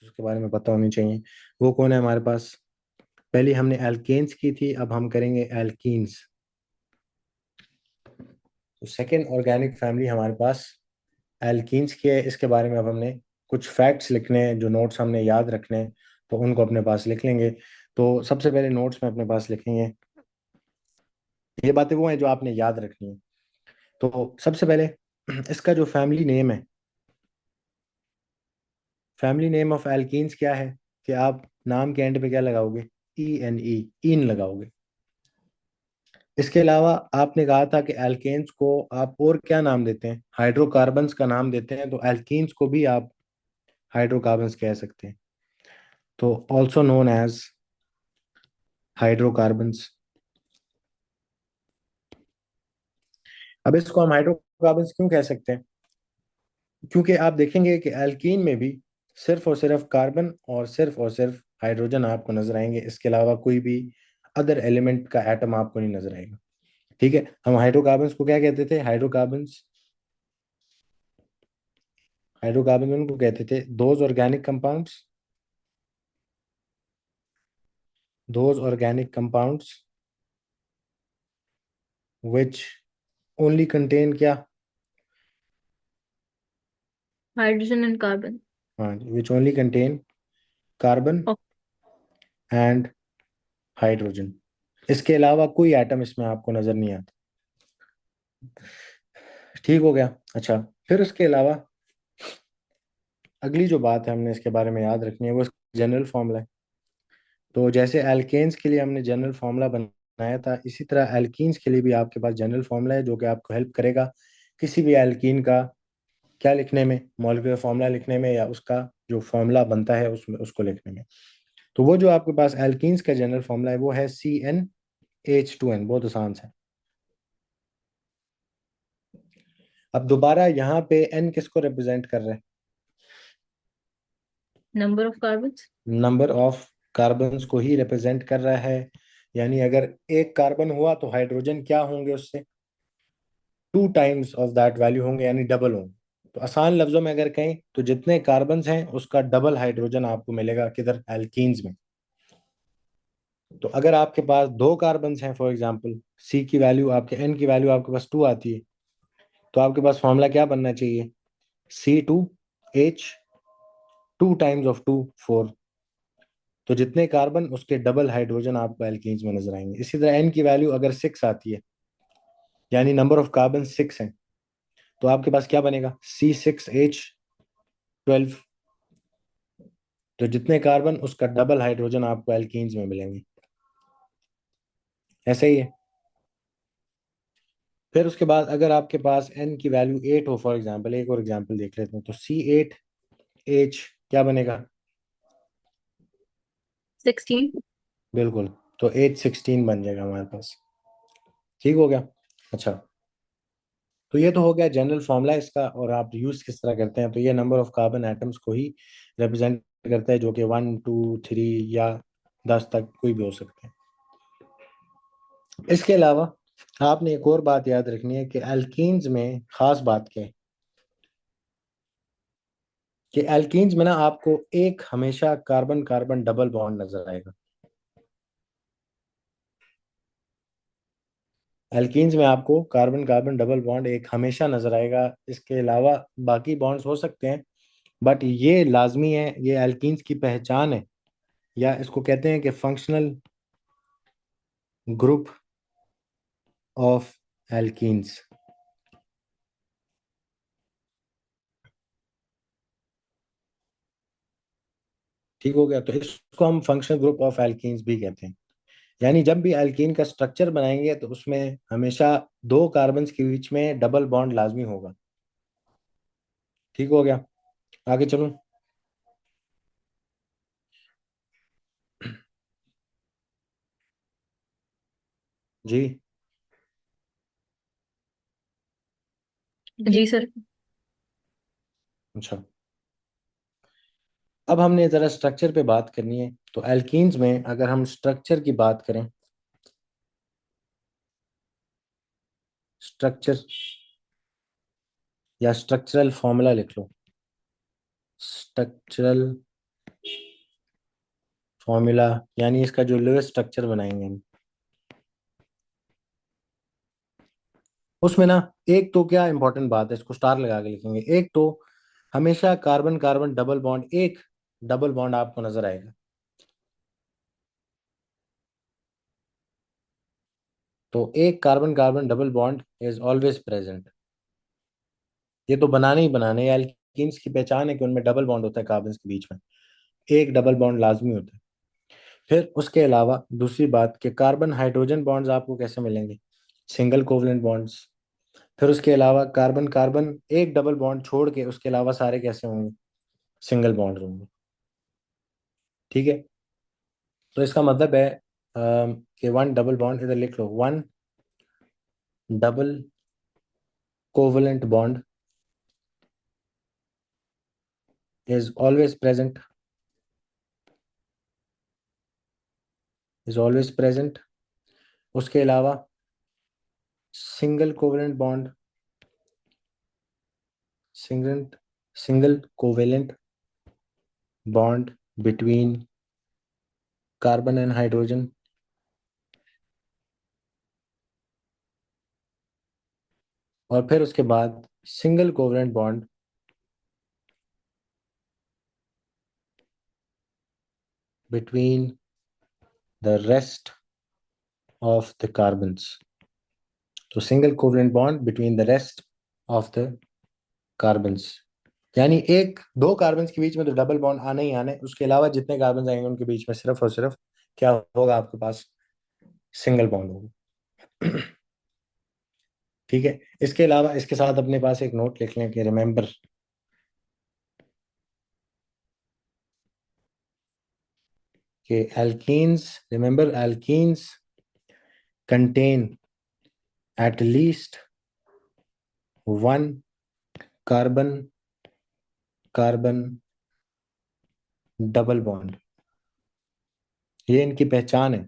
उसके बारे में पता होनी चाहिए। वो कौन है हमारे पास? पहले हमने एल्केन्स की थी, अब हम करेंगे एल्कीन्स। तो सेकेंड ऑर्गेनिक फैमिली हमारे पास एल्कीन्स की है। इसके बारे में अब हमने कुछ फैक्ट्स लिखने हैं, जो नोट्स हमने याद रखने हैं, तो उनको अपने पास लिख लेंगे। तो सबसे पहले नोट्स में अपने पास लिखेंगे, ये बातें वो हैं जो आपने याद रखनी है। तो सबसे पहले इसका जो फैमिली नेम है, फैमिली नेम ऑफ एल्कीन्स क्या है, कि आप नाम के एंड पे क्या लगाओगे? ई ईन लगाओगे। इसके अलावा आपने कहा था कि एल्केन्स को आप और क्या नाम देते हैं? हाइड्रोकार्बन्स का नाम देते हैं। तो एल्कीन्स को भी आप हाइड्रोकार्बन्स कह सकते हैं, तो ऑल्सो नोन एज हाइड्रोकार्बन्स। अब इसको हम हाइड्रोकार्बन्स क्यों कह सकते हैं? क्योंकि आप देखेंगे कि एल्कीन में भी सिर्फ और सिर्फ कार्बन और सिर्फ हाइड्रोजन आपको नजर आएंगे। इसके अलावा कोई भी अदर एलिमेंट का एटम आपको नहीं नजर आएगा। ठीक है, हम हाइड्रोकार्बन्स को क्या कहते थे? हाइड्रोकार्बन्स, हाइड्रोकार्बन उनको कहते थे those organic compounds, those organic compounds which only contain क्या? Hydrogen and carbon. हाँ, which only contain carbon and hydrogen। इसके अलावा कोई एटम इसमें आपको नजर नहीं आता। ठीक हो गया। अच्छा, फिर उसके अलावा अगली जो बात है हमने इसके बारे में याद रखनी है, वो जनरल फॉर्मूला है। तो जैसे एल्केन्स के लिए हमने जनरल फॉर्मूला बनाया था, इसी तरह एल्कीन्स के लिए भी आपके पास जनरल फॉर्मूला है, जो कि आपको हेल्प करेगा किसी भी एल्कीन का क्या लिखने में, मॉलिक्यूलर फॉर्मूला लिखने में, या उसका जो फॉर्मूला बनता है उसमें उसको लिखने में। तो वो जो आपके पास एल्कीन्स का जनरल फॉर्मूला है वो है CnH2n। बहुत आसान है। अब दोबारा यहाँ पे n किसको रिप्रेजेंट कर रहा है? Number of carbon. Number of carbons को ही रिप्रेजेंट कर रहा है। यानी अगर एक कार्बन हुआ तो हाइड्रोजन क्या होंगे उससे? 2 टाइम्स ऑफ दैट वैल्यू होंगे, यानी डबल होंगे। तो आसान लफ्जों में अगर कहें तो जितने कार्बन्स हैं उसका डबल हाइड्रोजन आपको मिलेगा किधर? एल्कीन्स में। तो अगर आपके पास 2 कार्बन्स हैं, फॉर एग्जाम्पल सी की वैल्यू, आपके एन की वैल्यू आपके पास 2 आती है, तो आपके पास फॉर्मूला क्या बनना चाहिए? C2H2 times of 2 4। तो जितने कार्बन उसके डबल हाइड्रोजन आपको एल्कीन्स में नजर आएंगे। इसी तरह एन की वैल्यू अगर 6 आती है, यानी नंबर ऑफ कार्बन 6 है, तो आपके पास क्या बनेगा? C6H12। तो जितने कार्बन उसका डबल हाइड्रोजन आपको एल्कीन्स में मिलेंगे। ऐसा ही है। फिर उसके बाद अगर आपके पास एन की वैल्यू 8 हो, फॉर एग्जाम्पल एक और एग्जाम्पल देख लेते हैं, तो C8H क्या बनेगा? 16। बिल्कुल। तो H16 बन जाएगा हमारे पास। ठीक हो गया। अच्छा, तो ये तो हो गया जनरल फॉर्मूला इसका, और आप यूज किस तरह करते हैं। तो ये नंबर ऑफ कार्बन एटम्स को ही रिप्रेजेंट करता है, जो कि 1 2 3 या 10 तक कोई भी हो सकते हैं। इसके अलावा आपने एक और बात याद रखनी है कि एल्कीन्स में खास बात क्या है, कि एल्कीन्स में ना आपको एक हमेशा कार्बन कार्बन डबल बॉन्ड नजर आएगा। एल्कीन्स में आपको कार्बन कार्बन डबल बॉन्ड एक हमेशा नजर आएगा। इसके अलावा बाकी बॉन्ड्स हो सकते हैं, बट ये लाजमी है, ये एल्कीन्स की पहचान है, या इसको कहते हैं कि फंक्शनल ग्रुप ऑफ एल्कीन्स। ठीक हो गया। तो इसको हम फंक्शनल ग्रुप ऑफ एल्कीन्स भी कहते हैं। यानी जब भी एल्कीन का स्ट्रक्चर बनाएंगे तो उसमें हमेशा 2 कार्बन के बीच में डबल बॉन्ड लाजमी होगा। ठीक हो गया। आगे चलूं? जी। जी सर। अच्छा, अब हमने जरा स्ट्रक्चर पे बात करनी है। तो एल्कीन्स में अगर हम स्ट्रक्चर की बात करें, स्ट्रक्चर या स्ट्रक्चरल फॉर्मूला लिख लो। स्ट्रक्चरल फॉर्मूला, यानी इसका जो लोएस्ट स्ट्रक्चर बनाएंगे हम, उसमें ना एक तो क्या इंपॉर्टेंट बात है, इसको स्टार लगा के लिखेंगे। एक तो हमेशा कार्बन कार्बन डबल बॉन्ड, एक डबल बॉन्ड आपको नजर आएगा। तो एक carbon carbon double bond is always present. ये तो बनाने ही बनाने, एल्कीन्स की पहचान है कि उनमें डबल बॉन्ड होता है कार्बन के बीच में, एक डबल बॉन्ड लाजमी होता है। फिर उसके अलावा दूसरी बात कि कार्बन हाइड्रोजन बॉन्ड्स आपको कैसे मिलेंगे, सिंगल कोवलेंट बॉन्ड्स। फिर उसके अलावा कार्बन कार्बन एक डबल बॉन्ड छोड़ के उसके अलावा सारे कैसे होंगे, सिंगल बॉन्ड होंगे। ठीक है, तो इसका मतलब है कि वन डबल बॉन्ड, इधर लिख लो, one double covalent bond is always present, is always present. उसके अलावा single covalent bond, single single covalent bond between carbon and hydrogen, और फिर उसके बाद single covalent bond between the rest of the carbons. तो single covalent bond between the rest of the carbons, यानी एक दो कार्बन्स के बीच में तो डबल बॉन्ड आना ही आना है, उसके अलावा जितने कार्बन आएंगे उनके बीच में सिर्फ और सिर्फ क्या होगा, आपके पास सिंगल बॉन्ड होगा। ठीक है, इसके अलावा इसके साथ अपने पास एक नोट लिख लें कि रिमेंबर कि alkenes, remember alkenes contain at least one carbon carbon double bond. ये इनकी पहचान है,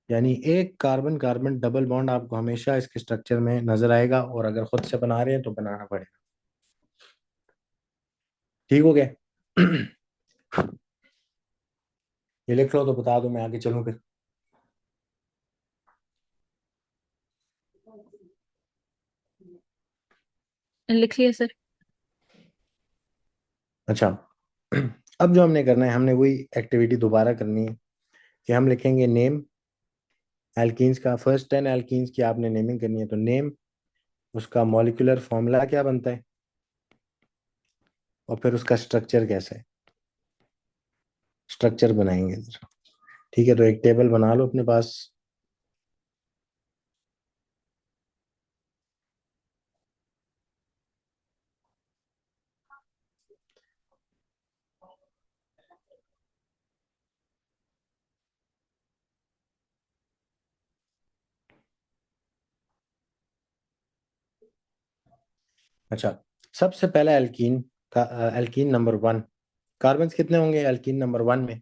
यानी एक कार्बन कार्बन डबल बॉन्ड आपको हमेशा इसके स्ट्रक्चर में नजर आएगा, और अगर खुद से बना रहे हैं तो बनाना पड़ेगा। ठीक हो गया? ये लिख लो तो बता दो, मैं आगे चलूं फिर। लिख लिया सर। अच्छा, अब जो हमने करना है, हमने वही एक्टिविटी दोबारा करनी है कि हम लिखेंगे नेम एल्कीन्स का, फर्स्ट 10 एल्कीन्स की आपने नेमिंग करनी है। तो नेम, उसका मॉलिक्यूलर फॉर्मूला क्या बनता है, और फिर उसका स्ट्रक्चर कैसा है, स्ट्रक्चर बनाएंगे जरा। ठीक है, तो एक टेबल बना लो अपने पास। अच्छा, सबसे पहला एल्कीन का, एल्कीन नंबर वन, कार्बन कितने होंगे एल्कीन नंबर वन में?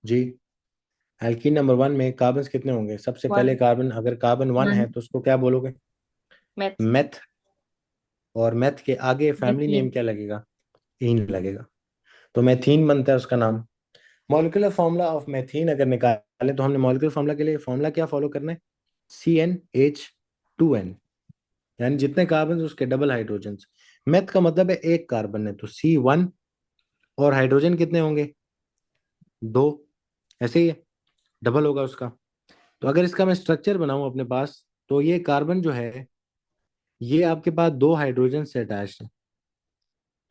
जी, एल्कीन नंबर वन में कार्बन कितने होंगे? सबसे पहले वन। कार्बन, अगर कार्बन वन वन। है तो उसको क्या बोलोगे? मैथ। मेथ। और मेथ के आगे फैमिली नेम एथीन। क्या लगेगा? ईन लगेगा। तो मेथीन बनता है उसका नाम। मॉलिक्यूलर फॉर्मूला ऑफ मेथीन अगर निकाले तो हमने मॉलिक्यूलर फॉर्मूला के लिए फॉर्मूला क्या फॉलो करना है? CnH2n, यानी जितने कार्बन उसके डबल हाइड्रोजन। मेथ का मतलब है एक कार्बन है तो C1, और हाइड्रोजन कितने होंगे? दो, ऐसे ही है, डबल होगा उसका। तो अगर इसका मैं स्ट्रक्चर बनाऊं अपने पास, तो ये कार्बन जो है, ये आपके पास दो हाइड्रोजन से अटैच्ड है।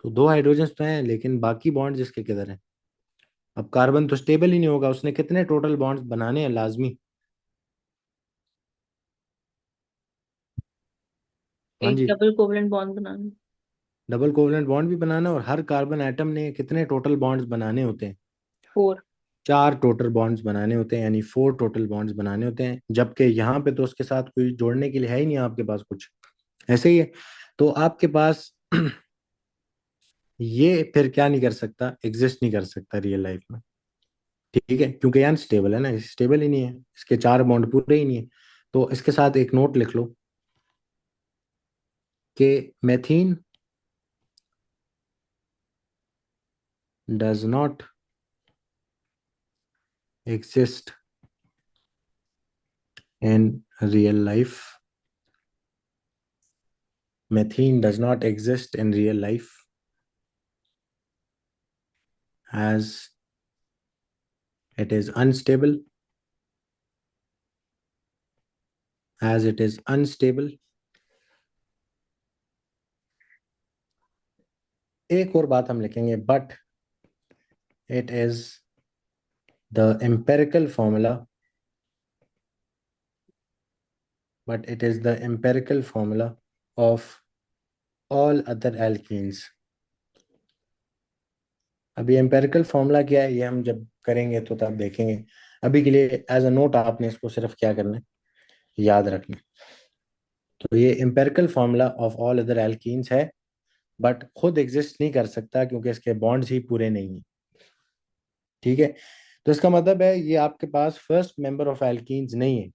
तो दो हाइड्रोजन तो हैं, लेकिन बाकी बॉन्ड इसके किधर है? अब कार्बन तो स्टेबल ही नहीं होगा, उसने कितने टोटल बॉन्ड्स बनाने हैं लाजमी? हाँ एक जी, डबल कोवलेंट बॉन्ड बनाना। डबल कोवलेंट बॉन्ड भी बनाना है, और हर कार्बन एटम ने कितने टोटल बॉन्ड्स बनाने होते हैं? फोर। चार टोटल बॉन्ड्स बनाने होते हैं, यानी फोर टोटल बॉन्ड्स बनाने होते हैं। जबकि यहाँ पे तो उसके साथ कोई जोड़ने के लिए है ही नहीं आपके पास कुछ, ऐसे ही है। तो आपके पास ये फिर क्या नहीं कर सकता, एग्जिस्ट नहीं कर सकता रियल लाइफ में। ठीक है, क्योंकि यार स्टेबल है ना, स्टेबल ही नहीं है, इसके चार बॉन्ड पूरे ही नहीं है। तो इसके साथ एक नोट लिख लो कि methane does not exist in real life. Methane does not exist in real life as it is unstable. As it is unstable. एक और बात हम लिखेंगे, but it is the empirical formula. But it is the empirical formula of all other alkenes. अभी empirical formula क्या है ये हम जब करेंगे तो तब देखेंगे। अभी के लिए एज अ नोट आपने इसको सिर्फ क्या करना है, याद रखना। तो ये empirical formula of all other alkenes है, बट खुद एग्जिस्ट नहीं कर सकता क्योंकि इसके बॉन्ड्स ही पूरे नहीं है। ठीक है, तो इसका मतलब है ये आपके पास फर्स्ट मेंबर ऑफ एल्कीन्स नहीं है।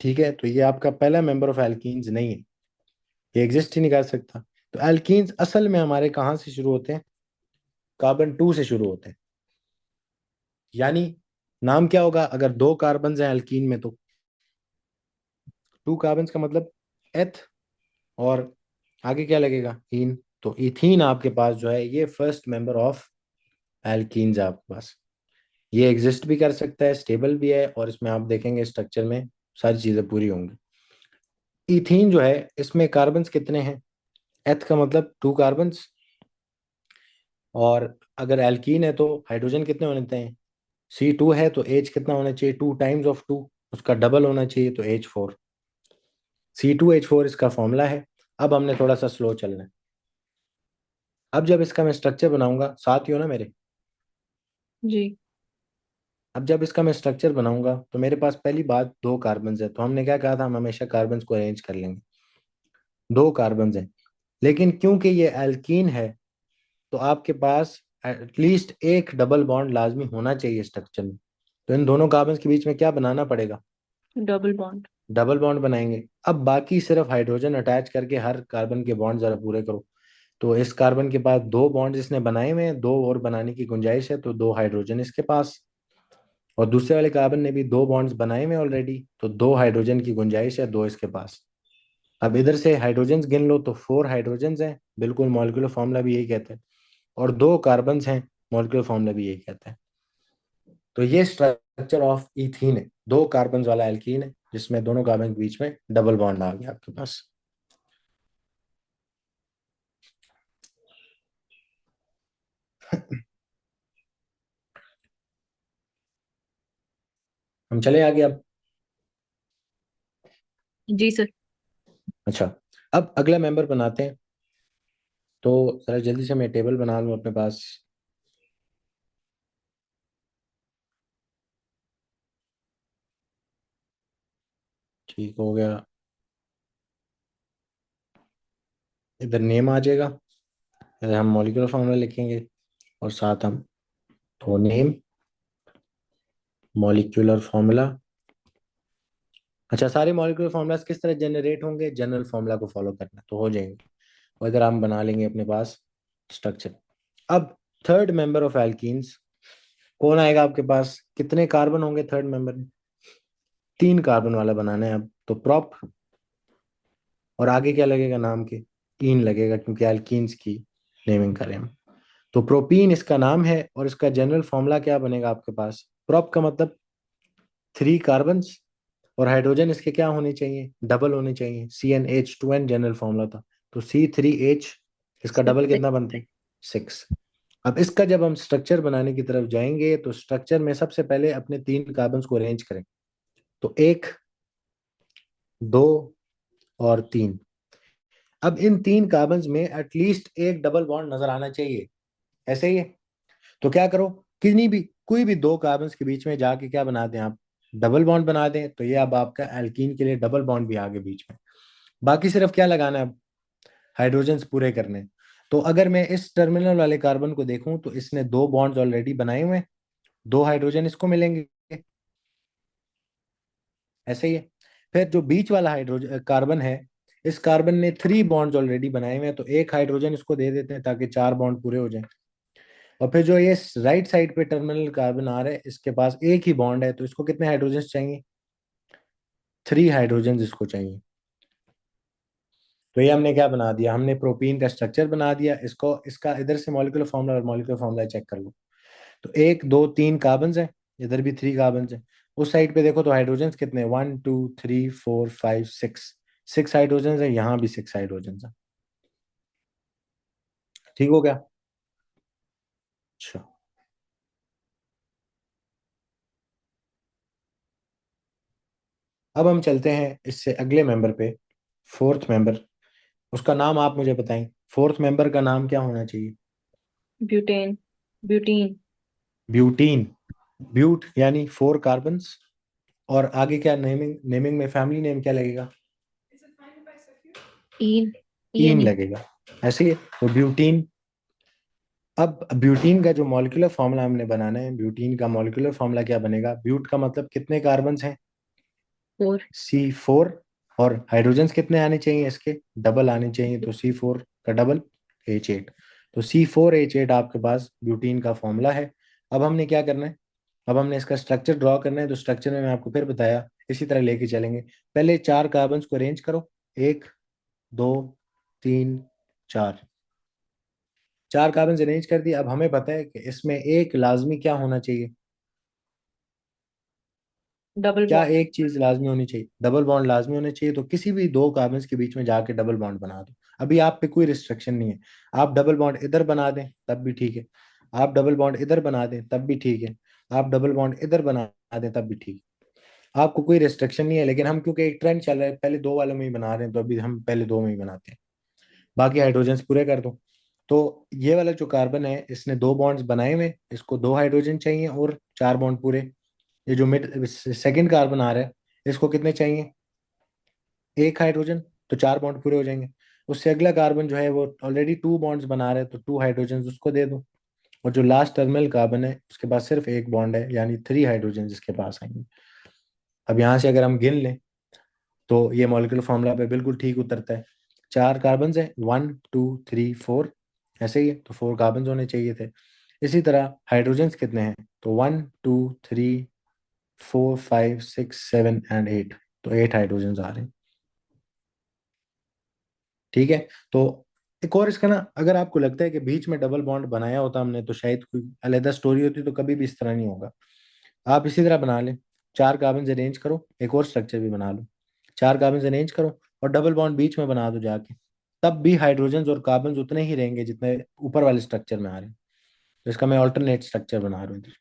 ठीक है, तो ये आपका पहला मेंबर ऑफ एल्कीन्स नहीं है, ये एग्जिस्ट ही नहीं कर सकता। तो एल्कीन्स असल में हमारे कहाँ से शुरू होते हैं? कार्बन 2 से शुरू होते हैं। यानी नाम क्या होगा अगर दो कार्बन हैं एल्कीन में? तो 2 कार्बन का मतलब एथ, और आगे क्या लगेगा? ईन। तो इथीन आपके पास जो है ये फर्स्ट मेंबर ऑफ एल्कीन्स है आपके पास। ये एग्जिस्ट भी कर सकता है, स्टेबल भी है, और इसमें आप देखेंगे स्ट्रक्चर में सारी चीजें पूरी होंगी। इथीन जो है इसमें कार्बन्स कितने हैं? एथ का मतलब 2 कार्बन्स, और अगर एल्कीन है तो हाइड्रोजन कितने होने चाहिए? C2 है तो H कितना होना चाहिए? 2 टाइम्स ऑफ 2, उसका डबल होना चाहिए, तो H4। C2H4 इसका फॉर्मूला है। अब हमने थोड़ा सा स्लो चलना है। अब जब इसका मैं स्ट्रक्चर बनाऊंगा, साथ ही हो ना मेरे? जी। अब जब इसका मैं स्ट्रक्चर बनाऊंगा तो मेरे पास पहली बात 2 कार्बन है, तो हमने क्या कहा था, हम हमेशा कार्बन को अरेंज कर लेंगे। 2 कार्बन है, लेकिन क्योंकि ये एल्कीन है तो आपके पास एटलीस्ट एक डबल बॉन्ड लाजमी होना चाहिए स्ट्रक्चर में। तो इन दोनों कार्बन के बीच में क्या बनाना पड़ेगा? Double bond. डबल बॉन्ड बनाएंगे। अब बाकी सिर्फ हाइड्रोजन अटैच करके हर कार्बन के बॉन्ड जरा पूरे करो। तो इस कार्बन के पास 2 बॉन्ड इसने बनाए हुए हैं, 2 और बनाने की गुंजाइश है, तो 2 हाइड्रोजन इसके पास। और दूसरे वाले कार्बन ने भी 2 बॉन्ड्स बनाए हुए ऑलरेडी, तो 2 हाइड्रोजन की गुंजाइश है, 2 इसके पास। अब इधर से हाइड्रोजन गिन लो तो 4 हाइड्रोजन हैं, बिल्कुल मॉलिक्यूलर फॉर्मूला भी यही कहता है। और 2 कार्बन हैं, मॉलिक्यूलर फॉर्मूला भी यही कहता है। तो ये स्ट्रक्चर ऑफ इथीन है, 2 कार्बन वाला एल्कीन है जिसमें दोनों कार्बन के बीच में डबल बॉन्ड आ गया आपके पास। हम चले आगे अब। जी सर। अच्छा, अब अगला मेंबर बनाते हैं। तो जरा जल्दी से मैं टेबल बना लूँ अपने पास। ठीक हो गया, इधर नेम आ जाएगा, इधर हम मॉलिक्यूलर फॉर्मूला लिखेंगे, और साथ हम तो नेम मॉलिक्यूलर फॉर्मूला। अच्छा, सारे मॉलिक्यूलर फॉर्मूलाज किस तरह जनरेट होंगे? जनरल फॉर्मूला को फॉलो करना तो हो जाएंगे, और इधर हम बना लेंगे अपने पास स्ट्रक्चर। अब थर्ड मेंबर ऑफ एल्कीन्स कौन आएगा आपके पास? कितने कार्बन होंगे थर्ड मेंबर में? 3 कार्बन वाला बनाना है। अब तो प्रॉप, और आगे क्या लगेगा नाम के? ईन लगेगा, क्योंकि एल्कीन्स की नेमिंग करें हम। तो प्रोपीन इसका नाम है, और इसका जनरल फॉर्मूला क्या बनेगा आपके पास? प्रोप का मतलब 3 कार्बन, और हाइड्रोजन इसके क्या होने चाहिए? डबल होने चाहिए। CnH2n जनरल फॉर्मूला था। तो C3H, इसका डबल सिक्स। कितना बनता है? 6। अब इसका जब हम स्ट्रक्चर बनाने की तरफ जाएंगे तो स्ट्रक्चर में सबसे पहले अपने 3 कार्बन को अरेंज करें। तो 1, 2 और 3। अब इन 3 कार्बन में एटलीस्ट एक डबल बॉन्ड नजर आना चाहिए, ऐसे ही है। तो क्या करो, किन्हीं भी कोई भी 2 कार्बन के बीच में जाके क्या बना दें आप? डबल बॉन्ड बना दें। तो ये अब आपका एल्कीन के लिए डबल बॉन्ड भी आगे बीच में। बाकी सिर्फ क्या लगाना है अब? हाइड्रोजन पूरे करने हैं। तो अगर मैं इस टर्मिनल वाले कार्बन को देखूं तो इसने 2 बॉन्ड्स ऑलरेडी बनाए हुए हैं, 2 हाइड्रोजन इसको मिलेंगे, ऐसे ही है। फिर जो बीच वाला हाइड्रोजन कार्बन है इस कार्बन ने 3 बॉन्ड्स ऑलरेडी बनाए हुए हैं, तो एक हाइड्रोजन इसको दे देते हैं ताकि 4 बॉन्ड पूरे हो जाएं। और फिर जो ये राइट साइड पे टर्मिनल कार्बन आ रहा है, इसके पास एक ही बॉन्ड है, तो इसको कितने हाइड्रोजन चाहिए? 3 हाइड्रोजन इसको चाहिए। तो ये हमने क्या बना दिया, हमने प्रोपीन का स्ट्रक्चर बना दिया। इसको इसका इधर से मॉलिक्यूलर फॉर्मूला और मॉलिक्यूलर फॉर्मूला चेक कर लो। तो 1 2 3 कार्बन है, इधर भी 3 कार्बन है। उस साइड पे देखो तो हाइड्रोजन कितने, 1 2 3 4 5 6, 6 हाइड्रोजन है, यहाँ भी 6 हाइड्रोजन है। ठीक हो गया? अच्छा, अब हम चलते हैं इससे अगले मेंबर पे, फोर्थ मेंबर। उसका नाम आप मुझे बताएं, फोर्थ मेंबर का नाम क्या होना चाहिए? Butane, butene. ब्यूटीन। ब्यूट यानी 4 कार्बन्स। और आगे क्या नेमिंग, नेमिंग में फैमिली नेम क्या लगेगा? ईन, ईन ईएनई। लगेगा, ऐसे ही। तो ब्यूटीन। अब ब्यूटीन का जो मॉलिक्यूलर फॉर्मूला हमने बनाना है, ब्यूटीन का मॉलिक्यूलर फॉर्मूला क्या बनेगा? ब्यूट का मतलब कितने कार्बन्स हैं? 4। C4। और हाइड्रोजन्स कितने आने चाहिए इसके? डबल आने चाहिए, तो C4 का डबल H8। तो C4H8 आपके पास ब्यूटीन का फॉर्मूला है। अब हमने क्या करना है, अब हमने इसका स्ट्रक्चर ड्रॉ करना है। तो स्ट्रक्चर में मैं आपको फिर बताया, इसी तरह लेके चलेंगे। पहले 4 कार्बन्स को अरेंज करो, 1 2 3 4। 4 कार्बन अरेंज कर दिए। अब हमें पता है कि इसमें एक लाजमी क्या होना चाहिए? डबल क्या बॉन्ड। एक चीज लाजमी होनी चाहिए? डबल बॉन्ड लाजमी होने चाहिए। तो किसी भी 2 कार्बन के बीच में जाके डबल बॉन्ड बना दो। अभी आप पे कोई रिस्ट्रिक्शन नहीं है। आप डबल बॉन्ड इधर बना दें तब भी ठीक है, आप डबल बॉन्ड इधर बना दें तब भी ठीक है, आप डबल बॉन्ड इधर बना दें तब भी ठीक है। आपको कोई रिस्ट्रिक्शन नहीं है। लेकिन हम क्योंकि एक ट्रेंड चल रहा है, पहले 2 वालों में ही बना रहे हैं, तो अभी हम पहले 2 में ही बनाते हैं। बाकी हाइड्रोजन पूरे कर दो। तो ये वाला जो कार्बन है, इसने 2 बॉन्ड्स बनाए हुए, इसको 2 हाइड्रोजन चाहिए और 4 बॉन्ड पूरे। ये जो मिड सेकंड कार्बन आ रहा है, इसको कितने चाहिए? एक हाइड्रोजन। तो 4 बॉन्ड पूरे हो जाएंगे। उससे अगला कार्बन जो है वो ऑलरेडी 2 बॉन्ड्स बना रहे हैं, तो 2 हाइड्रोजन उसको दे दो। और जो लास्ट टर्मिनल कार्बन है, उसके पास सिर्फ एक बॉन्ड है, यानी 3 हाइड्रोजन इसके पास आएंगे। अब यहाँ से अगर हम गिन लें, तो ये मॉलिक्यूलर फॉर्मूला पे बिल्कुल ठीक उतरता है। 4 कार्बन है, 1 2 3 4, ऐसे ही है, तो 4 कार्बन होने चाहिए थे। इसी तरह हाइड्रोजन कितने हैं? तो 1 2 3 4 5 6 7 एंड 8। तो 8 हाइड्रोजन आ रहे हैं। ठीक है। तो एक और इसका ना, अगर आपको लगता है कि बीच में डबल बॉन्ड बनाया होता हमने, तो शायद कोई अलग स्टोरी होती, तो कभी भी इस तरह नहीं होगा। आप इसी तरह बना लें। 4 कार्बन अरेंज करो, एक और स्ट्रक्चर भी बना लो। 4 कार्बन अरेंज करो और डबल बॉन्ड बीच में बना दो जाके। तब भी हाइड्रोजन और कार्बन उतने ही रहेंगे जितने ऊपर वाले स्ट्रक्चर में आ रहे हैं। तो इसका मैं ऑल्टरनेट स्ट्रक्चर बना रहा हूँ इधर।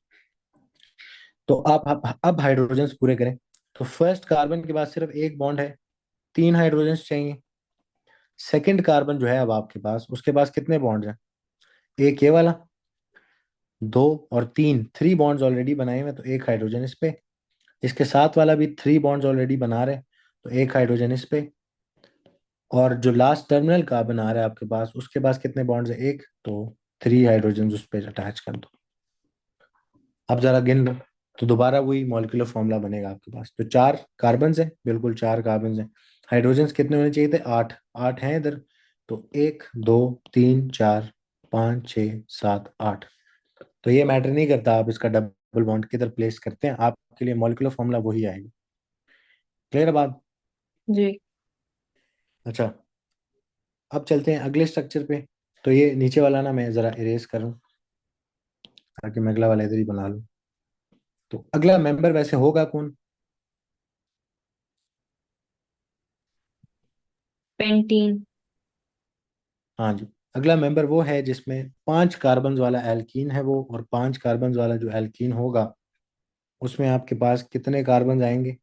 तो आप अब हाइड्रोजन पूरे करें। तो फर्स्ट कार्बन के पास सिर्फ एक बॉन्ड है, 3 हाइड्रोजन चाहिए। सेकंड कार्बन जो है अब आपके पास, उसके पास कितने बॉन्ड हैं? एक ये वाला, 2 और 3, 3 बॉन्ड्स ऑलरेडी बनाए हुए हैं, तो एक हाइड्रोजन इस पे। इसके साथ वाला भी 3 बॉन्ड्स ऑलरेडी बना रहे हैं, तो एक हाइड्रोजन इस पे। और जो लास्ट टर्मिनल कार्बन आ रहा है आपके पास, उसके पास कितने बॉन्ड्स है? एक, तो 3 हाइड्रोजन उस पे अटैच कर दो। अब जरा गिन लो, तो दोबारा वही मॉलिक्यूलर फॉर्मूला बनेगा आपके पास। तो 4 कार्बन है, बिल्कुल 4 कार्बन है। हाइड्रोजन कितने होने चाहिए थे? 8, 8 हैं इधर। तो 1 2 3 4 5 6 7 8। तो ये मैटर नहीं करता आप इसका डबल बॉन्ड किधर प्लेस करते हैं, आपके लिए मॉलिक्यूलर फॉर्मूला वही आएगा। क्लियर बात? जी। अच्छा, अब चलते हैं अगले स्ट्रक्चर पे। तो ये नीचे वाला ना मैं जरा इरेज करूं, ताकि मैं अगला वाला इधर ही बना लूं। तो अगला मेंबर वैसे होगा कौन? पेंटीन। हाँ जी, अगला मेंबर वो है जिसमें 5 कार्बन वाला एल्कीन है वो, और 5 कार्बन वाला जो एल्कीन होगा, उसमें आपके पास कितने कार्बन आएंगे?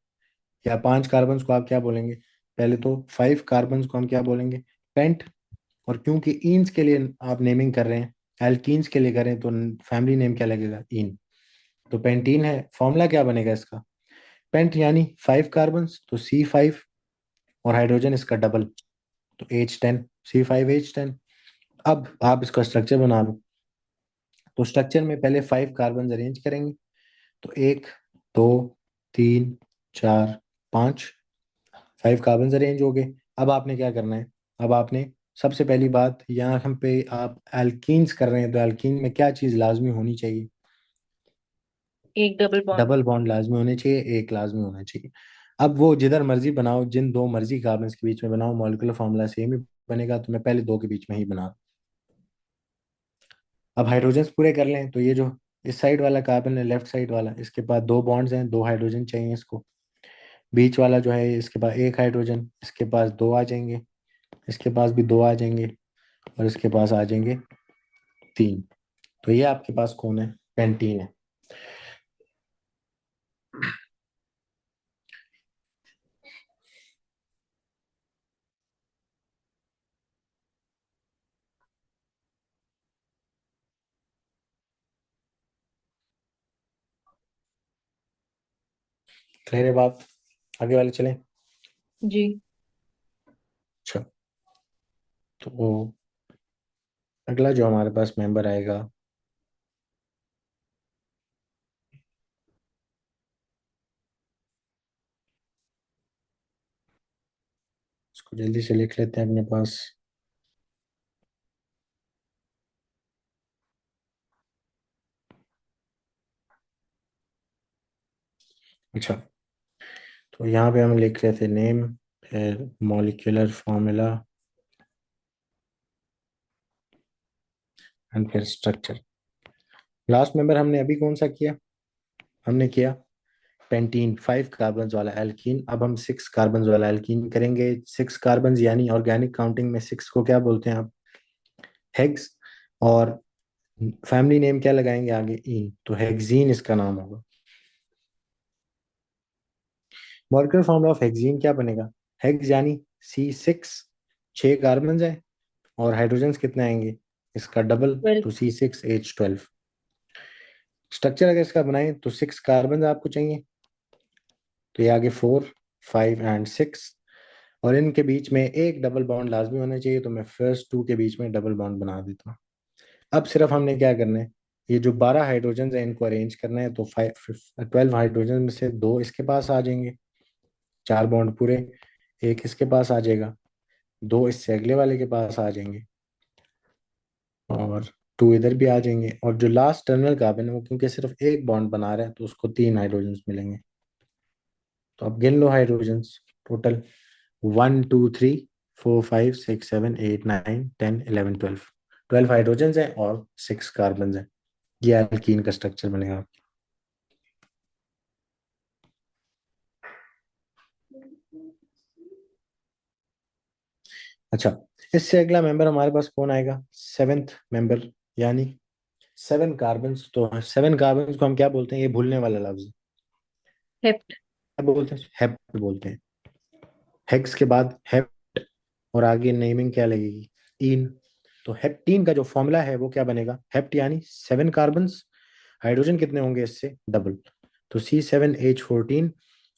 या 5 कार्बन को आप क्या बोलेंगे? पहले तो 5 कार्बन को हम क्या बोलेंगे? पेंट। और क्योंकि ईन्स के लिए आप नेमिंग कर रहे हैं, एल्कीन्स के लिए करें, तो फैमिली नेम क्या लगेगा? ईन। तो पेंटीन है। फॉर्मूला क्या बनेगा इसका? पेंट यानी 5 कार्बन, तो C5। और हाइड्रोजन इसका डबल, तो H10, C5H10। अब आप इसका स्ट्रक्चर बना लो। तो स्ट्रक्चर में पहले 5 कार्बन अरेंज करेंगे। तो 1 2 3 4 5, 5 कार्बन अरेंज हो गए। अब आपने क्या करना है, अब आपने सबसे पहली बात, यहाँ हम पे आप एल्कीन्स कर रहे हैं, तो एल्कीन में क्या चीज लाजमी होनी चाहिए? एक डबल बॉन्ड। डबल बॉन्ड लाजमी होने चाहिए, एक लाजमी होना चाहिए। अब वो जिधर मर्जी बनाओ, जिन दो मर्जी कार्बन के बीच में बनाओ, मॉलिक्यूलर फार्मूला सेम ही बनेगा, तो मैं पहले दो के बीच में ही बना। अब हाइड्रोजन्स पूरे कर लें, तो ये जो इस साइड वाला कार्बन है, लेफ्ट साइड वाला, इसके पास दो बॉन्ड्स हैं, दो हाइड्रोजन चाहिए इसको। बीच वाला जो है, इसके पास एक हाइड्रोजन, इसके पास दो आ जाएंगे, इसके पास भी दो आ जाएंगे, और इसके पास आ जाएंगे तीन। तो ये आपके पास कौन है? पेंटीन है। क्लियर है बात? आगे वाले चलें। जी। अच्छा, तो अगला जो हमारे पास मेंबर आएगा, उसको जल्दी से लिख लेते हैं अपने पास। अच्छा, तो यहाँ पे हम लिख रहे थे नेम, फिर मॉलिक्यूलर फॉर्मूला, एंड फिर स्ट्रक्चर। लास्ट मेंबर हमने अभी कौन सा किया? हमने किया पेंटीन, 5 कार्बन वाला एल्कीन। अब हम 6 कार्बन वाला एल्कीन करेंगे। 6 कार्बन यानी ऑर्गेनिक काउंटिंग में 6 को क्या बोलते हैं आप? हेक्स। और फैमिली नेम क्या लगाएंगे आगे? इन, तो हेक्सीन इसका नाम होगा। मॉलिक्यूलर फॉर्मूला ऑफ हेक्सीन क्या बनेगा? हेक्स यानी C6, 6 कार्बन है, और हाइड्रोजन कितने आएंगे? इसका डबल, ट्वेल्व। तो C6H12। स्ट्रक्चर अगर इसका बनाएं तो 6 कार्बन आपको चाहिए, तो ये आगे 4, 5 एंड 6, और इनके बीच में एक डबल बॉन्ड लाजमी होना चाहिए, तो मैं फर्स्ट टू के बीच में डबल बॉन्ड बना देता हूँ। अब सिर्फ हमने क्या करना है, ये जो 12 हाइड्रोजन है इनको अरेंज करना है, तो 12 हाइड्रोजन में से दो इसके पास आ जाएंगे, 4 बॉन्ड पूरे। एक इसके पास आ जाएगा, दो इससे अगले वाले के पास आ जाएंगे, और टू इधर भी आ जाएंगे। और जो लास्ट टर्मिनल कार्बन है वो क्योंकि सिर्फ एक बॉन्ड बना रहा है, तो उसको 3 हाइड्रोजन मिलेंगे। तो अब गिन लो हाइड्रोजन्स टोटल, 1 2 3 4 5 6 7 8 9 10 11 12। 12 हाइड्रोजन है और 6 कार्बन है। ये एल्कीन का स्ट्रक्चर बनेगा। अच्छा, इससे अगला मेंबर हमारे पास कौन आएगा? सेवेंथ मेंबर, यानी 7 कार्बन। तो 7 कार्बन को हम क्या बोलते हैं? ये भूलने वाला लफ्ज है। हेप्ट। क्या बोलते हैं? हेप्ट बोलते हैं। हेक्स के बाद हेप्ट, और आगे नेमिंग क्या लगेगी? इन। तो हेप्टीन का जो फॉर्मूला है वो क्या बनेगा? हेप्ट यानी 7 कार्बन, हाइड्रोजन कितने होंगे इससे? डबल, तो C7H14।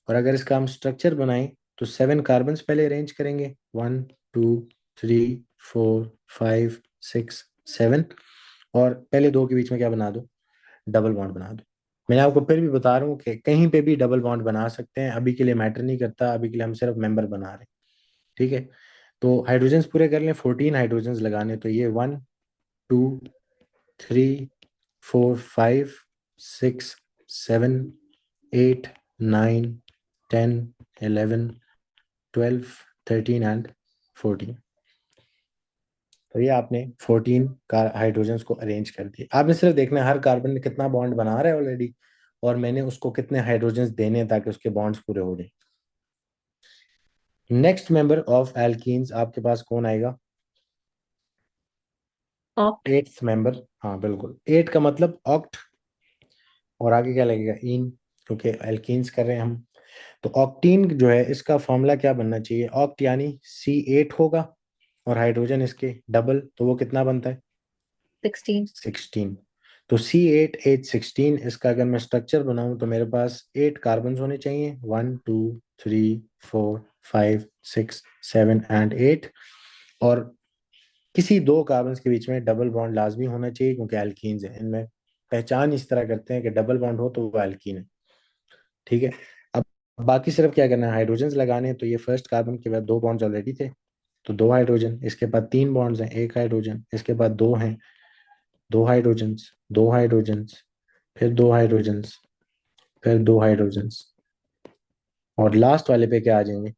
और अगर इसका हम स्ट्रक्चर बनाएं, तो 7 कार्बन पहले अरेंज करेंगे, 1 2 3 4 5 6 7, और पहले दो के बीच में क्या बना दो? डबल बॉन्ड बना दो। मैंने आपको फिर भी बता रहा हूँ कि कहीं पे भी डबल बॉन्ड बना सकते हैं, अभी के लिए मैटर नहीं करता, अभी के लिए हम सिर्फ मेंबर बना रहे हैं। ठीक है, तो हाइड्रोजन्स पूरे कर लें, 14 हाइड्रोजन्स लगाने, तो ये 1 2 3 4 5 6 7 8 9 10 11 12 13 एंड 14। तो ये आपने 14 का हाइड्रोजन्स को अरेंज कर दिए। आपने सिर्फ देखना है हर कार्बन में कितना बॉन्ड बना रहा है ऑलरेडी, और मैंने उसको कितने हाइड्रोजन्स देने हैं ताकि उसके बॉन्ड्स पूरे हो जाए। नेक्स्ट मेंबर ऑफ एल्कीन्स आपके पास कौन आएगा? ऑक्ट। 8th मेंबर, हाँ बिल्कुल, 8 का मतलब ऑक्ट, और आगे क्या लगेगा? इन, क्योंकि एल्कीन्स कर रहे हैं हम। तो ऑक्टीन जो है इसका फॉर्मूला क्या बनना चाहिए? ऑक्ट यानी C8 होगा, और हाइड्रोजन इसके डबल, तो वो कितना बनता है? 16। 16। तो C8H16, इसका अगर मैं स्ट्रक्चर बनाऊं तो मेरे पास 8 कार्बन होने चाहिए, 1 2 3 4 5 6 7 एंड 8, और किसी दो कार्बन के बीच में डबल बॉन्ड लाजमी होना चाहिए, क्योंकि एल्कीन्स है, इनमें पहचान इस तरह करते हैं कि डबल बॉन्ड हो तो वो एल्कीन है। ठीक है, अब बाकी सिर्फ क्या करना है, हाइड्रोजन लगाने हैं। तो ये फर्स्ट कार्बन के बाद दो बॉन्ड्स ऑलरेडी थे, तो दो हाइड्रोजन, इसके बाद तीन बॉन्ड्स हैं, एक हाइड्रोजन, इसके बाद दो हैं, दो हाइड्रोजन्स, दो हाइड्रोजन्स, फिर दो हाइड्रोजन्स, फिर दो हाइड्रोजन्स, और लास्ट वाले पे क्या आ जाएंगे,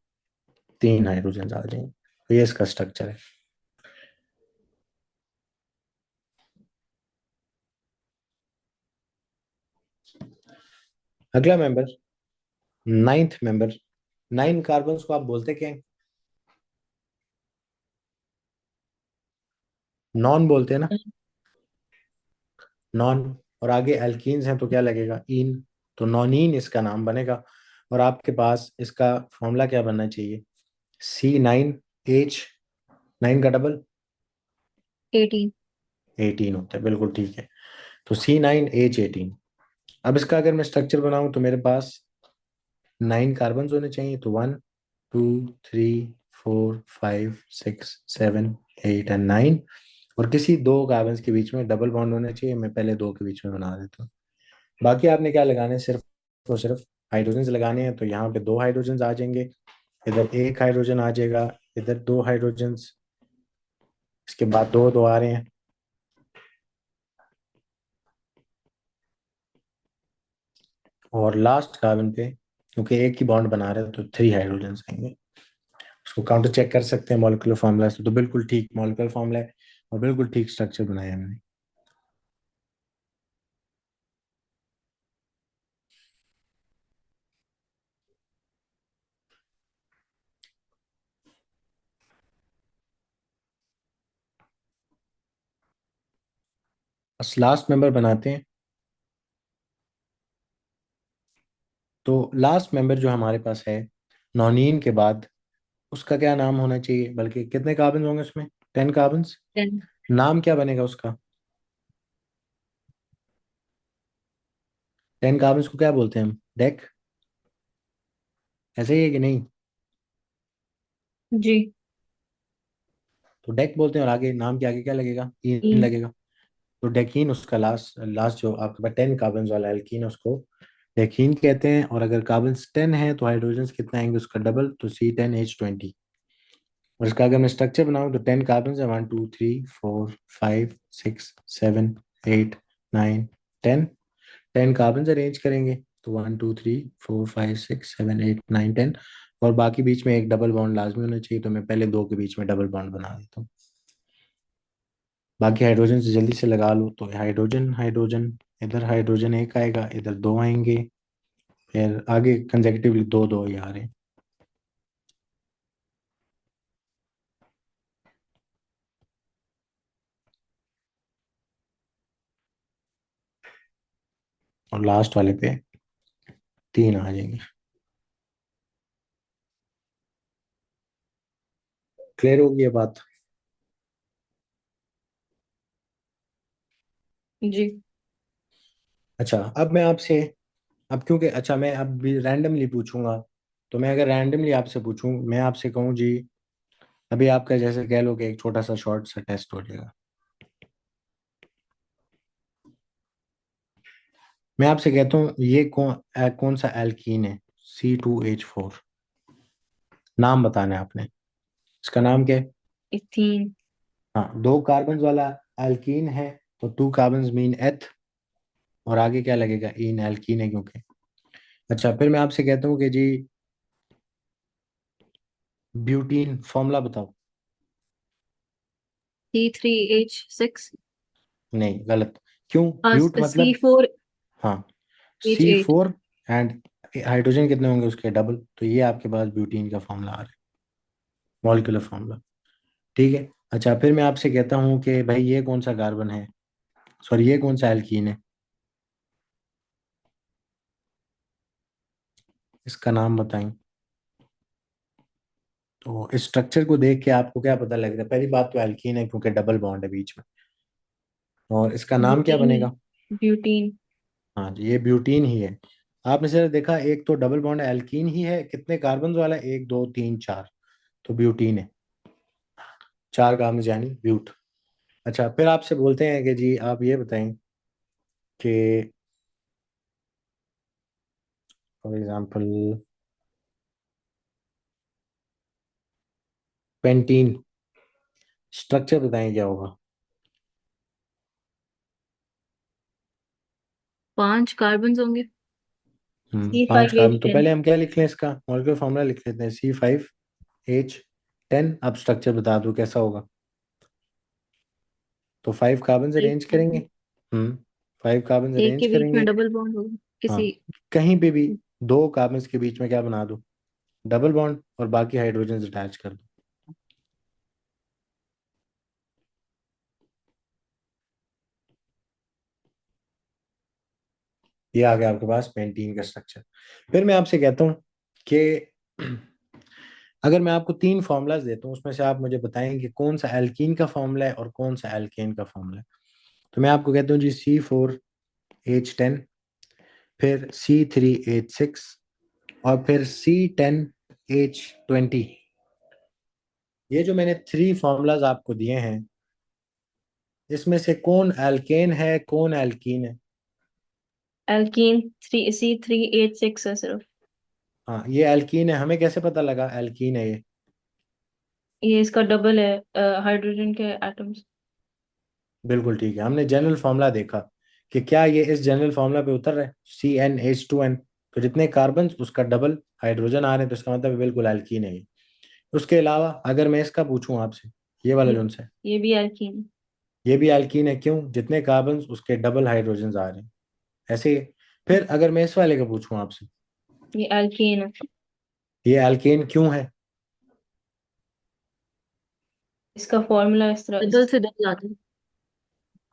तीन हाइड्रोजन आ जाएंगे। तो ये इसका स्ट्रक्चर है। अगला member, ninth member. Nine carbons को आप बोलते क्या हैं? नॉन बोलते हैं ना, नॉन। और आगे एल्कीन्स हैं तो क्या लगेगा, इन। तो नॉनीन इसका नाम बनेगा। और आपके पास इसका फॉर्मूला क्या बनना चाहिए, C9H, नाइन का डबल 18। 18 होता है, बिल्कुल ठीक है। तो C9H18। अब इसका अगर मैं स्ट्रक्चर बनाऊं तो मेरे पास नाइन कार्बन होने चाहिए। तो 1 2 3 4 5 6 7 8 एंड 9। और किसी दो कार्बन के बीच में डबल बॉन्ड होना चाहिए। मैं पहले दो के बीच में बना देता हूँ। बाकी आपने क्या लगाने हैं, सिर्फ और सिर्फ हाइड्रोजन लगाने हैं। तो यहाँ पे दो हाइड्रोजन आ जाएंगे, इधर एक हाइड्रोजन आ जाएगा, इधर दो हाइड्रोजन, इसके बाद दो दो आ रहे हैं, और लास्ट कार्बन पे क्योंकि एक ही बॉन्ड बना रहे हैं तो थ्री हाइड्रोजन आएंगे। उसको काउंटर चेक कर सकते हैं मॉलिक्यूलर फॉर्मूला से, तो बिल्कुल ठीक मॉलिक्यूलर फॉर्मूला है और बिल्कुल ठीक स्ट्रक्चर बनाया है हमने। बस लास्ट मेंबर बनाते हैं। तो लास्ट मेंबर जो हमारे पास है नॉनीन के बाद, उसका क्या नाम होना चाहिए, बल्कि कितने कार्बन होंगे उसमें, 10 कार्बन। 10। नाम क्या बनेगा उसका, 10 कार्बन को क्या बोलते हैं हम, डेक, ऐसे ही है कि नहीं? जी। तो डेक बोलते हैं, और आगे नाम के आगे क्या लगेगा, इन तीन। लगेगा। तो डेकीन उसका लास्ट लास्ट जो आपके पास 10 कार्बन वाला एल्कीन है उसको डेकीन कहते हैं। और अगर कार्बन 10 है तो हाइड्रोजन कितने आएंगे उसका डबल, तो C10H20। और इसका अगर मैं स्ट्रक्चर बनाऊं तो 10 कार्बन है, 1 2 3 4 5 6 7 8 9 10। 10 कार्बन अरेंज करेंगे, तो 1 2 3 4 5 6 7 8 9 10। और बाकी बीच में एक डबल बॉन्ड लाजमी होना चाहिए, तो मैं पहले दो के बीच में डबल बॉन्ड बना देता हूँ। बाकी हाइड्रोजन से जल्दी से लगा लो, तो हाइड्रोजन हाइड्रोजन, इधर हाइड्रोजन एक आएगा, इधर दो आएंगे, फिर आगे कंजेक्टिवली दो दो ही आ रहे हैं। और लास्ट वाले पे तीन आ जाएंगे। क्लियर होगी ये बात? जी। अच्छा, अब मैं आपसे, अब क्योंकि अच्छा मैं अब भी रैंडमली पूछूंगा, तो मैं अगर रैंडमली आपसे पूछूं, मैं आपसे कहूं जी, अभी आपका जैसे कह लो कि एक छोटा सा शॉर्ट सा टेस्ट हो जाएगा। मैं आपसे कहता हूँ ये कौन सा एल्कीन है, C2H4। नाम बताना है आपने, इसका नाम क्या है? इथीन। हाँ, दो कार्बन वाला एल्कीन है, तो 2 कार्बन मीन एथ, और आगे क्या लगेगा, इन, एल्कीन है क्योंकि। अच्छा, फिर मैं आपसे कहता हूँ कि जी ब्यूटीन फॉर्मूला बताओ। C3H6। नहीं, गलत। क्यों, ब्यूट सी मतलब, फोर हाँ, H eight C4 and hydrogen कितने होंगे उसके डबल, तो ये आपके पास ब्यूटीन का फॉर्मूला आ रहा है, मॉलिक्यूलर फॉर्मूला। ठीक है। अच्छा, फिर मैं आपसे कहता हूँ कि भाई ये कौन सा कार्बन है, सॉरी ये कौन सा एल्कीन है, इसका नाम बताएं। तो इस स्ट्रक्चर को देख के आपको क्या पता लग रहा है, पहली बात तो एल्कीन है क्योंकि डबल बॉन्ड है बीच में। और इसका नाम क्या ब्यूटीन। बनेगा? ब्यूटीन। हाँ जी, ये ब्यूटीन ही है। आपने सिर्फ देखा एक तो डबल बॉन्ड एल्कीन ही है, कितने कार्बन वाला है, 1 2 3 4, तो ब्यूटीन है, 4 कार्बन यानी ब्यूट। अच्छा, फिर आपसे बोलते हैं कि जी आप ये बताएं कि फॉर एग्जांपल पेंटीन। स्ट्रक्चर बताएं क्या होगा। 5 कार्बन होंगे। पांच कार्बन, तो C5H10। पहले हम क्या लिख लें, इसका मॉलिक्यूलर फॉर्मूला लिख लेते हैं, C5H10। अब स्ट्रक्चर बता दो कैसा होगा। तो 5 कार्बन अरेंज करेंगे। 5 कार्बन एक अरेंज के बीच में करेंगे। डबल बॉन्ड होगा हाँ, किसी। कहीं पे भी दो कार्बन के बीच में क्या बना दो, डबल बॉन्ड, और बाकी हाइड्रोजन अटैच कर दो। ये आ गया आपके पास पेंटीन का स्ट्रक्चर। फिर मैं आपसे कहता हूँ कि अगर मैं आपको 3 फॉर्मूलाज देता हूँ, उसमें से आप मुझे बताएं कि कौन सा एल्कीन का फॉर्मूला है और कौन सा एल्केन का फॉर्मूला है। तो मैं आपको कहता हूँ जी, C4H10, फिर C3H6, और फिर C10H20। ये जो मैंने 3 फॉर्मूलाज आपको दिए हैं, इसमें से कौन एल्केन है, कौन एल्कीन है। एल्कीन 3C3H6 है सिर्फ। हाँ, ये एल्कीन है। हमें कैसे पता लगा एल्कीन है ये। ये इसका डबल है हाइड्रोजन के एटम्स। बिल्कुल ठीक है, हमने जनरल फॉर्मूला देखा कि क्या ये इस जनरल फॉर्मूला पे उतर रहा है, CnH2n। तो जितने कार्बन उसका डबल हाइड्रोजन आ रहे हैं, तो इसका मतलब बिल्कुल एल्कीन है ये। उसके अलावा अगर मैं इसका पूछूं आपसे, ये वाला ये जोन सा है, ये भी एल्कीन है। ये भी एल्कीन है। क्यों? जितने कार्बन उसके डबल हाइड्रोजन आ रहे हैं, ऐसे ही। फिर अगर मैं इस वाले का पूछूं आपसे, ये एल्कीन है। ये एल्केन क्यों है। इसका फॉर्मूला इस तरह डबल से डबल आता है।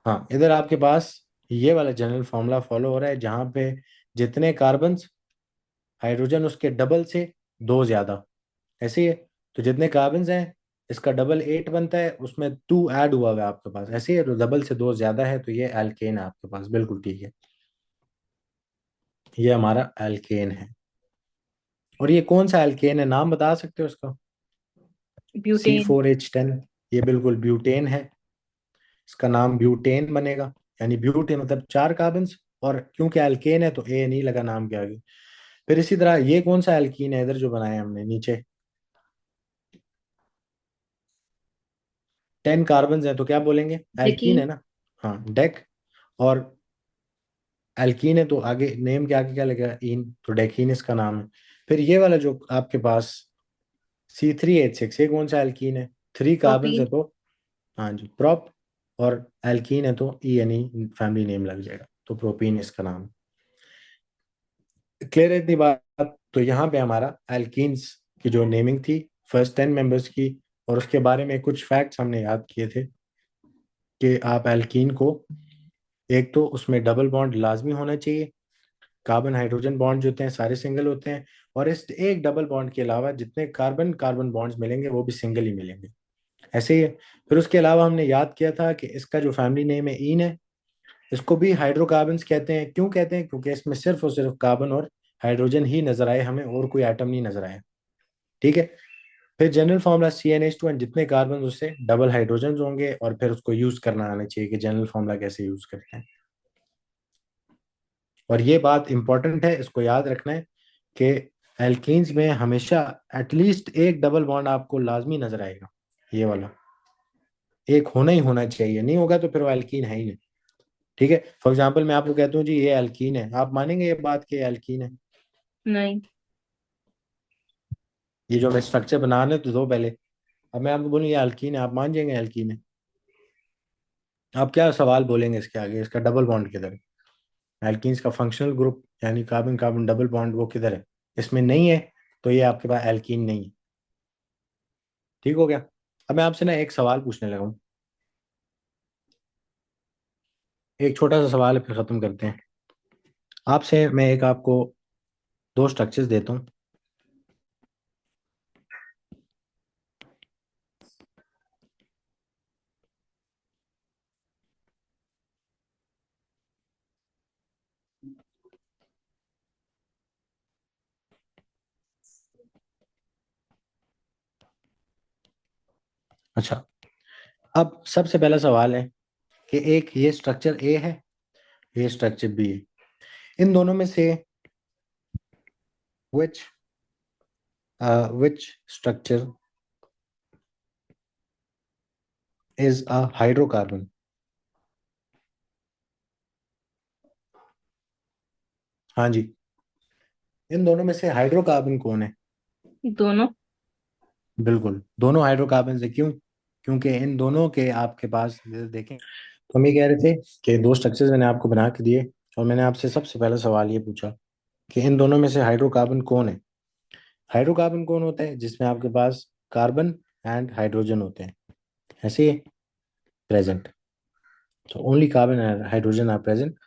हाँ, इधर आपके पास ये वाला जनरल फॉर्मूला फॉलो हो रहा है, जहां पे जितने कार्बन हाइड्रोजन उसके डबल से दो ज्यादा, ऐसे ही है। तो जितने कार्बन हैं, इसका डबल 8 बनता है, उसमें 2 ऐड हुआ हुआ है आपके पास, ऐसे ही है। तो डबल से दो ज्यादा है, तो ये एल्केन है आपके पास, बिल्कुल ठीक है। ये हमारा एल्केन है। और ये कौन सा एल्केन है, नाम बता सकते हो इसका। C butane. Four H ten ये बिल्कुल ब्यूटेन है। इसका नाम ब्यूटेन बनेगा, यानी ब्यूटेन मतलब 4 कार्बन। और क्योंकि एल्केन है तो ए नहीं लगा नाम के आगे। फिर इसी तरह ये कौन सा एल्कीन है, इधर जो बनाया हमने नीचे, 10 कार्बन है, तो क्या बोलेंगे, एल्कीन है देखिए ना। हाँ, डेक। और एल्कीन है तो आगे नेम के आगे क्या लगेगा, इन, तो डेकीन इसका नाम है। फिर ये वाला जो आपके पास C3H6, ये कौन सा एल्कीन है, 3 कार्बन है प्रोपीन। तो, हाँ जी, प्रोप। और एल्कीन है तो E N E family name लग जाएगा, तो प्रोपीन इसका नाम। क्लियर है इतनी बात। तो यहाँ पे हमारा एल्कीन्स की जो नेमिंग थी, फर्स्ट 10 मेंबर्स की, और उसके बारे में कुछ फैक्ट्स हमने याद किए थे कि आप एल्कीन को, एक तो उसमें डबल बॉन्ड लाजमी होना चाहिए, कार्बन हाइड्रोजन बॉन्ड जो होते हैं सारे सिंगल होते हैं, और इस एक डबल बॉन्ड के अलावा जितने कार्बन कार्बन बॉन्ड्स मिलेंगे वो भी सिंगल ही मिलेंगे, ऐसे ही है। फिर उसके अलावा हमने याद किया था कि इसका जो फैमिली नेम है ईन है, इसको भी हाइड्रोकार्बन्स कहते हैं। क्यों कहते हैं? क्योंकि इसमें सिर्फ और सिर्फ कार्बन और हाइड्रोजन ही नजर आए हमें, और कोई एटम नहीं नजर आया। ठीक है। फिर जनरल फॉर्मूला CnH2, जितने कार्बन उससे डबल हाइड्रोजन होंगे, और फिर उसको यूज करना आना चाहिए कि जनरल फॉर्मूला कैसे यूज करते हैं। और ये बात इंपॉर्टेंट है, इसको याद रखना है कि एल्कीन्स में हमेशा एटलीस्ट एक डबल बॉन्ड आपको लाजमी नजर आएगा, ये वाला एक होना ही होना चाहिए, नहीं होगा तो फिर वो एल्कीन है ही नहीं। ठीक है। फॉर एग्जाम्पल मैं आपको कहता हूँ जी ये एल्कीन है, आप मानेंगे ये बात कि एल्कीन है। नहीं। ये जो मैं स्ट्रक्चर बना रहे तो दो पहले, अब मैं आपको बोलूँ ये एल्कीन है, आप मान जाएंगे एल्कीन है। आप क्या सवाल बोलेंगे इसके आगे, इसका डबल बॉन्ड किधर है, एल्कीन्स का फंक्शनल ग्रुप यानी कार्बन कार्बन डबल बॉन्ड वो किधर है, इसमें नहीं है, तो ये आपके पास एल्कीन नहीं है। ठीक हो गया। अब मैं आपसे ना एक सवाल पूछने लगा हूँ, एक छोटा सा सवाल है, फिर खत्म करते हैं। आपसे मैं एक आपको दो स्ट्रक्चर्स देता हूँ। अच्छा, अब सबसे पहला सवाल है कि एक ये स्ट्रक्चर ए है, ये स्ट्रक्चर बी है, इन दोनों में से which which structure is a hydrocarbon. हाँ जी, इन दोनों में से हाइड्रोकार्बन कौन है? दोनों। बिल्कुल, दोनों हाइड्रोकार्बन है। क्यों? क्योंकि इन दोनों के आपके पास देखें, तो हम ये कह रहे थे कि दो स्ट्रक्चर्स मैंने आपको बना के दिए, और मैंने आपसे सबसे पहला सवाल ये पूछा कि इन दोनों में से हाइड्रोकार्बन कौन है। हाइड्रोकार्बन कौन होता है? जिसमें आपके पास कार्बन एंड हाइड्रोजन होते हैं, ऐसे प्रेजेंट। तो only carbon and hydrogen are present.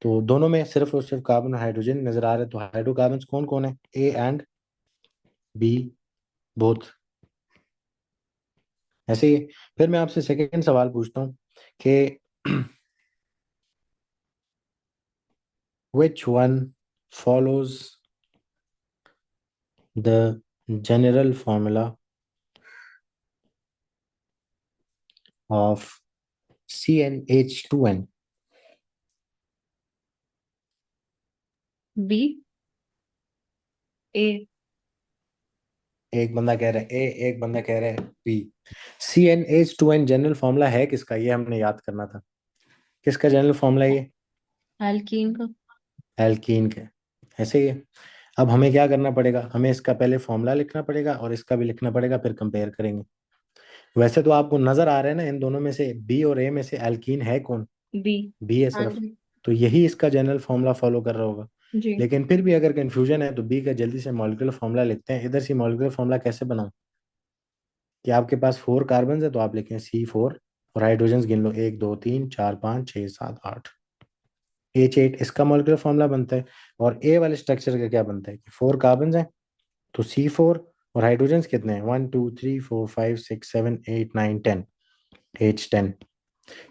तो दोनों में सिर्फ और सिर्फ कार्बन और हाइड्रोजन नजर आ रहे हैं। तो हाइड्रोकार्बन कौन कौन है? A and B, both. ऐसे ही फिर मैं आपसे सेकेंड सवाल पूछता हूँ कि which one follows the general formula of CnH2n? B. A. एक बंदा कह रहा है ए, एक बंदा कह रहा है बी। CnH2n जनरल फॉर्मूला है किसका? ये हमने याद करना था। किसका जनरल फॉर्मूला ये? एल्कीन का। एल्कीन का। ऐसे ही है। अब हमें क्या करना पड़ेगा? हमें इसका पहले फॉर्मूला लिखना पड़ेगा और इसका भी लिखना पड़ेगा, फिर कंपेयर करेंगे। वैसे तो आपको नजर आ रहा है ना, इन दोनों में से बी और ए में से एल्कीन है कौन? बी। बी है हाँ सिर्फ। जी। तो यही इसका जनरल फॉर्मूला फॉलो कर रहा होगा। जी। लेकिन फिर भी अगर कंफ्यूजन है तो बी का जल्दी से मॉलिक्यूलर फॉर्मूला लिखते हैं। इधर से मॉलिक्यूलर फॉर्मूला कैसे बनाऊं? कि आपके पास 4 कार्बन है तो आप लिखें C4, और हाइड्रोजन गिन लो, 1 2 3 4 5 6 7 8। H8 इसका मॉलिक्यूलर फॉर्मूला बनता है। और ए वाले स्ट्रक्चर का क्या बनता है कि 4 कार्बन है, तो C4, और हाइड्रोजन कितने हैं? 1 2 3 4 5 6 7 8 9 10। H10।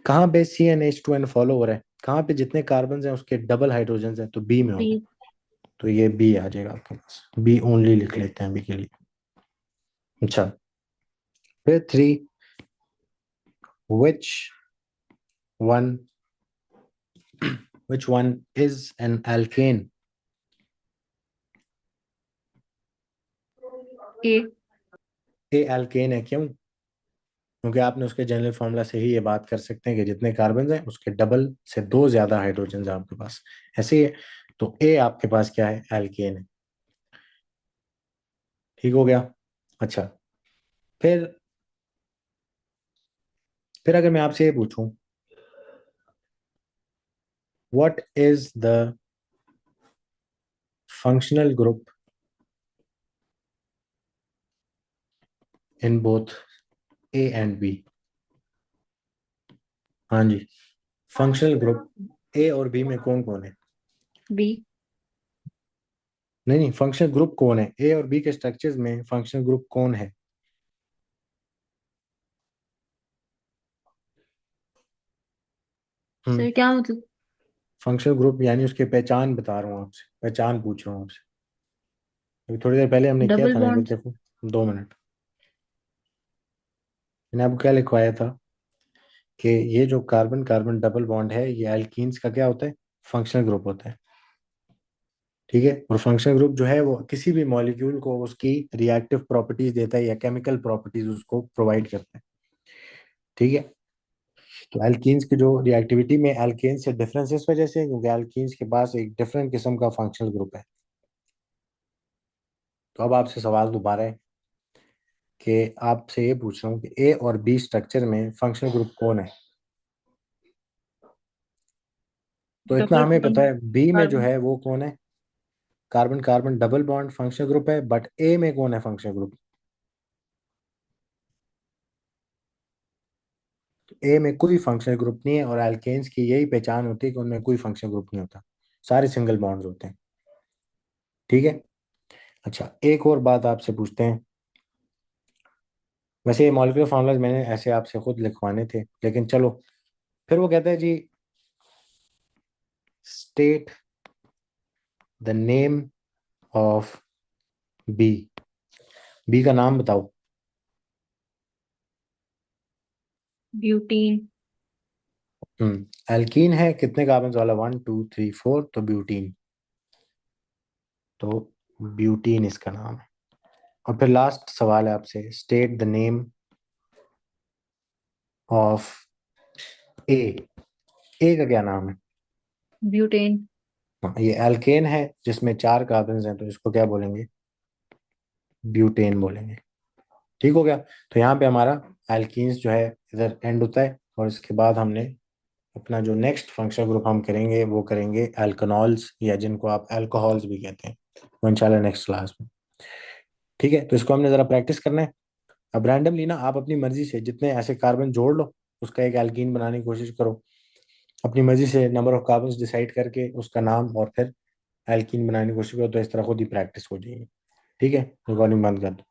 कहाँ पे CnH2n फॉलो हो रहा है? कहाँ पे जितने कार्बन हैं उसके डबल हाइड्रोजन हैं? तो बी में बी। होगा। तो ये बी आ जाएगा आपके पास। बी ओनली लिख लेते हैं अभी के लिए। अच्छा, फिर three, which one which one is an alkane? A. A alkane है। क्यों? क्योंकि आपने उसके जनरल फॉर्मूला से ही ये बात कर सकते हैं कि जितने कार्बन हैं उसके डबल से दो ज्यादा हाइड्रोजन है आपके पास। ऐसे ही है। तो ए आपके पास क्या है? एल्केन है। ठीक हो गया। अच्छा, फिर अगर मैं आपसे ये पूछूं, what is the functional group in both A and B? हाँ जी, फंक्शनल ग्रुप ए और बी में कौन कौन है? बी। नहीं नहीं, फंक्शनल ग्रुप कौन है? ए और बी के स्ट्रक्चर्स में फंक्शनल ग्रुप कौन है? हम्म। सर क्या मतलब? फंक्शनल ग्रुप यानी उसकी पहचान बता रहा हूँ आपसे, पहचान पूछ रहा हूँ आपसे। अभी थोड़ी देर पहले हमने किया डबल था ना, इधर बॉन्ड। देखो। 2 मिनट। मैंने आपको क्या लिखवाया था कि ये जो कार्बन कार्बन डबल बॉन्ड है ये एल्कीन्स का क्या होता है? फंक्शनल ग्रुप होता है। ठीक है। और फंक्शनल ग्रुप जो है वो किसी भी मॉलिक्यूल को उसकी रिएक्टिव प्रॉपर्टीज देता है या केमिकल प्रॉपर्टीज उसको प्रोवाइड करता है। ठीक है। तो एल्कीन्स की जो रिएक्टिविटी में एल्केन से डिफरेंस इस वजह से है, क्योंकि एल्कीन्स के पास एक डिफरेंट किस्म का फंक्शनल ग्रुप है। तो अब आपसे सवाल दोबारा है कि आपसे ये पूछ रहा हूँ कि ए और बी स्ट्रक्चर में फंक्शनल ग्रुप कौन है? तो इतना डबल हमें पता बॉन्ड। है, बी में जो कार्बन। है वो कौन है? Carbon carbon double bond functional group है। बट ए में कौन है फंक्शनल ग्रुप? ए में कोई फंक्शनल ग्रुप नहीं है, और एल्केन्स की यही पहचान होती है कि उनमें कोई फंक्शनल ग्रुप नहीं होता, सारे सिंगल बॉन्ड्स होते हैं। ठीक है। अच्छा, एक और बात आपसे पूछते हैं। वैसे ये मॉलिक्यूलर फॉर्मूलाज मैंने ऐसे आपसे खुद लिखवाने थे, लेकिन चलो। फिर वो कहता है जी, state the name of B. B का नाम बताओ। ब्यूटीन। एल्कीन है, कितने कार्बन वाला? 1 2 3 4, तो ब्यूटीन। तो ब्यूटीन इसका नाम है। और फिर लास्ट सवाल है आपसे, स्टेट द नेम ऑफ ए। ए का क्या नाम है? ब्यूटेन। हाँ, ये एल्केन है जिसमें 4 कार्बन हैं, तो इसको क्या बोलेंगे? ब्यूटेन बोलेंगे। ठीक हो गया। तो यहाँ पे हमारा एल्कीन्स जो है इधर एंड होता है, और इसके बाद हमने अपना जो नेक्स्ट फंक्शनल ग्रुप हम करेंगे वो करेंगे एल्कनॉल्स, या जिनको आप अल्कोहल्स भी कहते हैं, वो इंशाल्लाह नेक्स्ट क्लास में। ठीक है, तो इसको हमने जरा प्रैक्टिस करना है। अब रैंडमली ना आप अपनी मर्जी से जितने ऐसे कार्बन जोड़ लो, उसका एक एल्कीन बनाने की कोशिश करो। अपनी मर्जी से नंबर ऑफ कार्बन डिसाइड करके उसका नाम और फिर एल्कीन बनाने की कोशिश करो, तो इस तरह खुद ही प्रैक्टिस हो जाएगी। ठीक है, रिकॉर्डिंग बंद कर दो।